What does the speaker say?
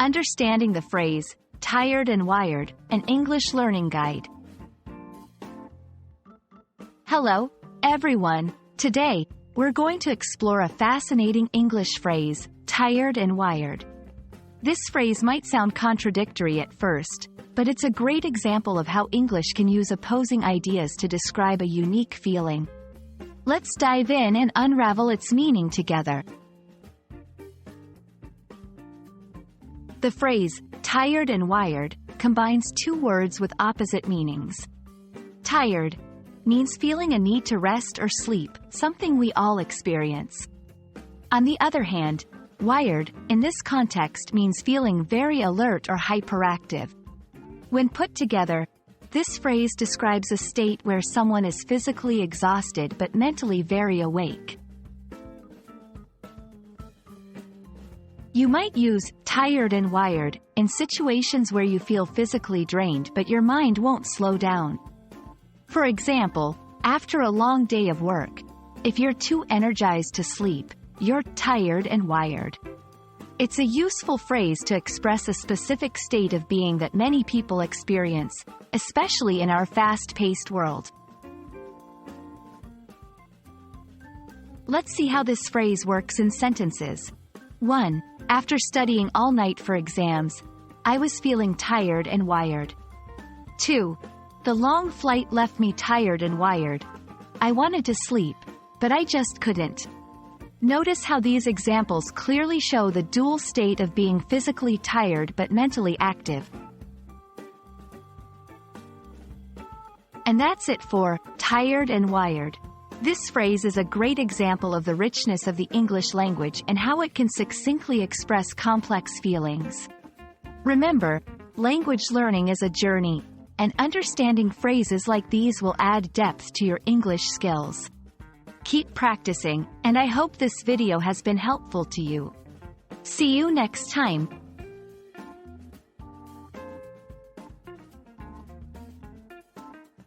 Understanding the phrase, tired and wired, an English learning guide. Hello, everyone. Today, we're going to explore a fascinating English phrase, tired and wired. This phrase might sound contradictory at first, but it's a great example of how English can use opposing ideas to describe a unique feeling. Let's dive in and unravel its meaning together. The phrase, tired and wired, combines two words with opposite meanings. Tired means feeling a need to rest or sleep, something we all experience. On the other hand, wired, in this context, means feeling very alert or hyperactive. When put together, this phrase describes a state where someone is physically exhausted but mentally very awake. You might use tired and wired in situations where you feel physically drained but your mind won't slow down. For example, after a long day of work, if you're too energized to sleep, you're tired and wired. It's a useful phrase to express a specific state of being that many people experience, especially in our fast-paced world. Let's see how this phrase works in sentences. 1. After studying all night for exams, I was feeling tired and wired. 2. The long flight left me tired and wired. I wanted to sleep, but I just couldn't. Notice how these examples clearly show the dual state of being physically tired but mentally active. And that's it for tired and wired. This phrase is a great example of the richness of the English language and how it can succinctly express complex feelings. Remember, language learning is a journey, and understanding phrases like these will add depth to your English skills. Keep practicing, and I hope this video has been helpful to you. See you next time.